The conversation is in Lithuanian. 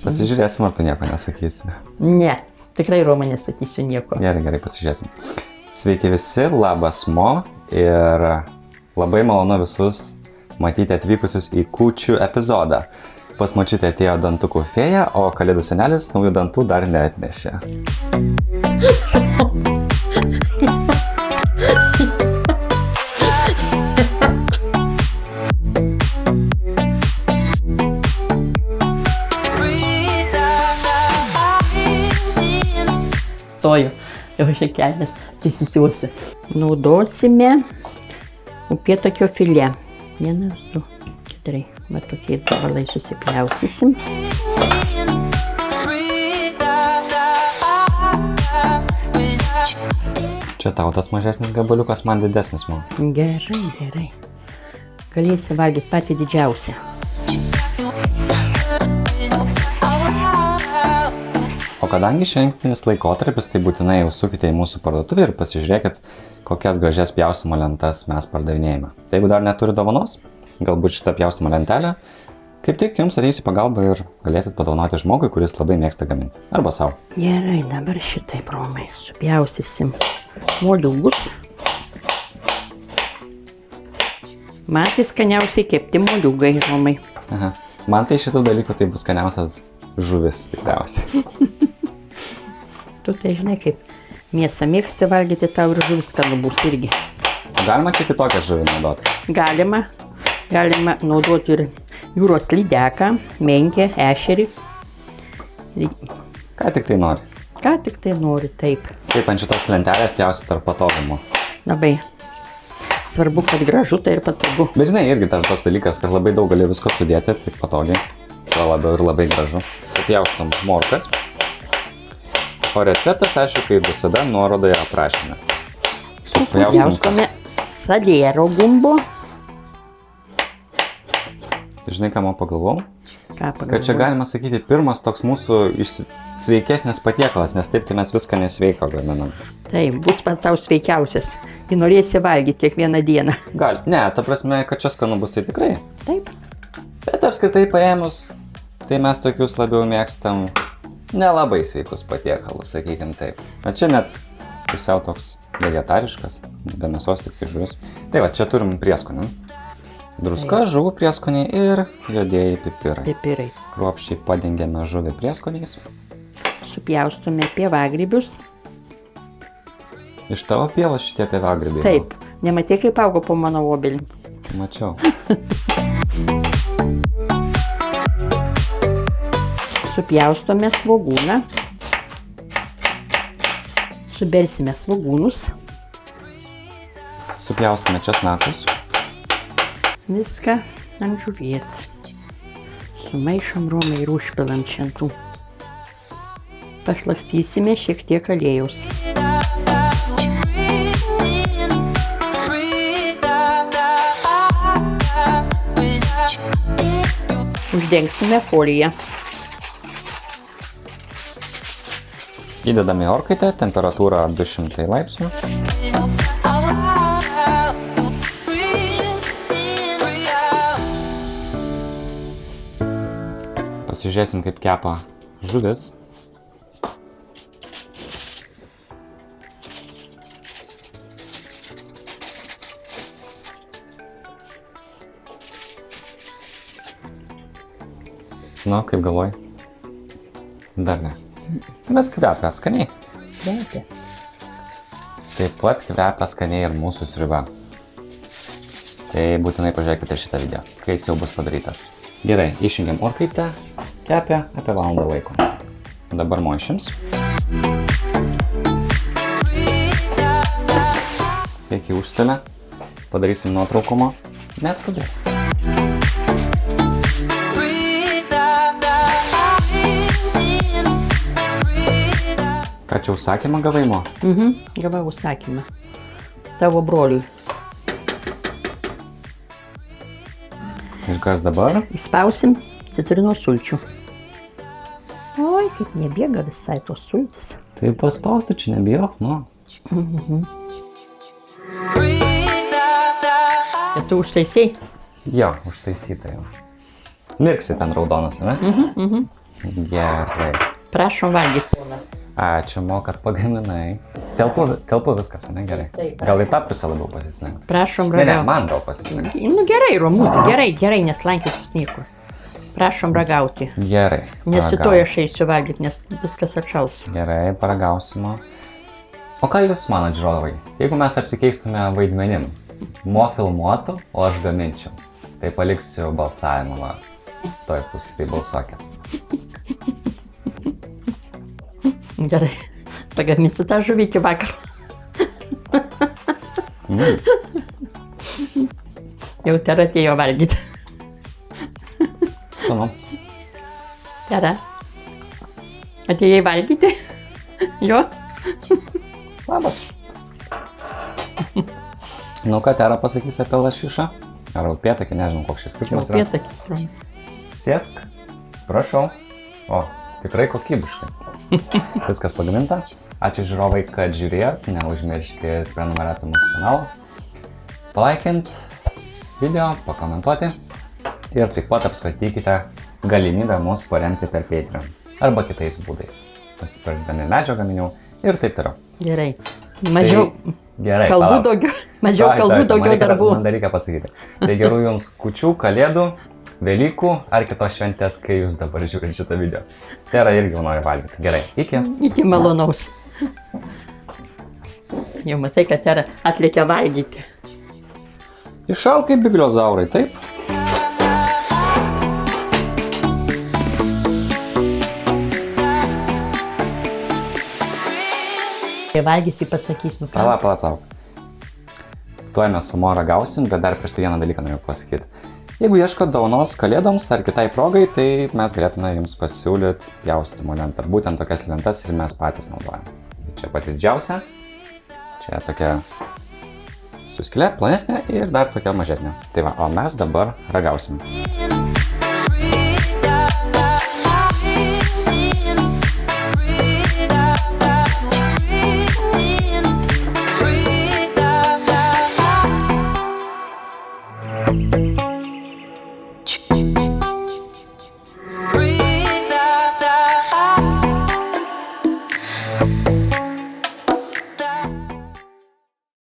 Pasižiūrėsim, ar tu nieko nesakysi. Ne, tikrai Roma nesakysiu nieko. Gerai, pasižiūrėsim. Sveiki visi, labas Mo ir labai malonu visus matyti atvykusius į kūčių epizodą. Pas močiutę atėjo dantukų fėja, o kalėdų senelis naujų dantų dar neatnešė. Stoju, jau šiek kelnes, tai susiuosiu. Naudosime upėtakio filė. 1, 2, 4. Va tokiais gabalais susipjaustysim. Čia tau tas mažesnis gabaliukas, man didesnis, man. Gerai. Galėsi valgyti patį didžiausią. O kadangi šventinis laikotarpis, tai būtinai užsukite į mūsų parduotuvę ir pasižiūrėkit, kokias gražias pjaustymo lentas mes pardavinėjame. Tai jeigu dar neturi dovanos, galbūt šitą pjaustymo lentelę, kaip tik jums ateis į pagalbą ir galėsit padovanoti žmogui, kuris labai mėgsta gaminti. Arba savo. Gerai, dabar šitaip, Romai, supjaustysim moliūgus. Man tai skaniausiai kepti moliūgai, Romai. Aha. Man tai šitų dalykų tai bus skaniausias žuvis tikriausiai. Tu tai žinai, kaip mėsą mėgsti valgyti, tau ir žuvis skanu bus irgi. Galima čia kitokią žuvį naudoti? Galima naudoti ir jūros lydeką, menkę, ešerį. Ką tik tai nori? Ką tik tai nori, taip. Taip, ant šitos lentelės pjausi tarp patogumo. Labai svarbu, kad gražu, tai ir patogu. Bet žinai, irgi tas toks dalykas, kad labai daug gali visko sudėti, taip patogiai. Tuo labiau ir labai gražu. Supjaustom morkas. O receptas, aišku, kaip visada, nuorodoje aprašyme. Supjaustome salėro gumbo. Žinai, ką man pagalvojau? Ką pagalvojau? Kad čia galima sakyti pirmas toks mūsų sveikesnis patiekalas, nes taip tai mes viską nesveiko gaminam. Taip, bus pats tau sveikiausias. Jį norėsi valgyti kiekvieną dieną. Gal, ne, ta prasme, kad čia skanu bus tai tikrai. Taip. Bet apskritai paėmus, tai mes tokius labiau mėgstam nelabai sveikus patiekalus, sakykim taip. Bet čia net pusiau toks vegetariškas, be mėsos tik tai žuvis. Tai va, čia turim prieskonį. Druska, žuvų prieskoniai ir juodieji pipirai. Kruopščiai padengiame žuvį prieskoniais. Supjaustome pievagrybius. Iš tavo pievos šitie pievagrybiai? Taip. Nematė, kaip augo po mano obelį? Mačiau. Supjaustome svogūną. Subersime svogūnus. Supjaustome česnakus. Viską ant žuvies. Sumaišom, Romai, ir užpilam šiantų. Pašlakstysime šiek tiek aliejaus. Uždengsime foliją. Įdedame į orkaitę, temperatūra 200 laipsnių. Pasižiūrėsim, kaip kepa žuvis. Nu, kaip galvoji? Dar ne. Bet kvepia skaniai. Kvepia. Taip pat kvepia skaniai ir mūsų sriuba. Tai būtinai pažiūrėkite šitą video, kai jis jau bus padarytas. Gerai, išjungiam orkaitę, kepia apie valandą laiko. Dabar maišims. Kiek į užstelę, padarysim nuotraukumo, neskubėk. Ką čia užsakymą gavai, Mo? Gavau užsakymą. Tavo broliui. Ir kas dabar? Įspausim citrinos sulčių. Oi, kaip nebėga visai tos sultis. Tai paspausti čia nebijok, nu. Ir tu užtaisai? Jo, užtaisyta jau. Mirksi ten raudonas, ne? Gerai. Prašom valgyti, ponas. Ačiū, kad pagaminai. Telpu viskas, ne? Gerai. Taip. Gal į tą pusę labiau pasislengt? Prašom Ne, ragauti. man gal pasislengt. Nu gerai, Romutė, gerai, neslankytis niekur. Prašom ragauti. Gerai. Nesitoj aš eisiu valgyti, nes viskas atšals. Gerai, paragausime. O ką jūs manat, žiūrovai? Jeigu mes apsikeistume vaidmenim, Mo filmuotų, o aš gaminčiau, tai paliksiu balsavimą, va. Toj pusė, tai balsuokit. Gerai, pagaminsiu tą žuvį iki vakaro. Jau Tera atėjo valgyti. Žinau. Tera, atėjai valgyti? Jo? Labas. Nu, ką Tera pasakys apie lašišą? Ar upėtakį, nežinau, koks šis skirtumas yra. Upėtakis, Rom. Sėsk, prašau. O, tikrai kokybiškai. Viskas pagaminta. Ačiū žiūrovai, kad žiūrėjot. Neužmirškit prenumeruoti mūsų kanalą. Palaikint video, pakomentuoti. Ir taip pat apsvarstykite galimybę mūsų paremti per Patreon. Arba kitais būdais. Nusipirkdami medžio gaminių ir taip toliau. Gerai. Mažiau Gerai, kalbų palauk. daugiau, mažiau kalbų daugiau darbų. Man dar reikia pasakyti. Tai gerų jums kūčių, kalėdų, Velykų ar kitos šventės, kai jūs dabar žiūrite šitą video. Tera irgi jau nori valgyti. Gerai, iki. Iki malonaus. Jau matai, kad Tera atlėkė valgyti. Iššal kaip bibliozaurai, taip? Kai valgysi, pasakysiu. Palauk. Tuoj mes su Mo ragausim, bet dar prieš tai vieną dalyką noriu pasakyti. Jeigu ieškot dovanos kalėdoms ar kitai progai, tai mes galėtume jums pasiūlyti pjaustymo lentą. Būtent tokias lentas ir mes patys naudojame. Čia pati didžiausia. Čia tokia su skyle, plonesnė ir dar tokia mažesnė. Tai va, o mes dabar ragausim.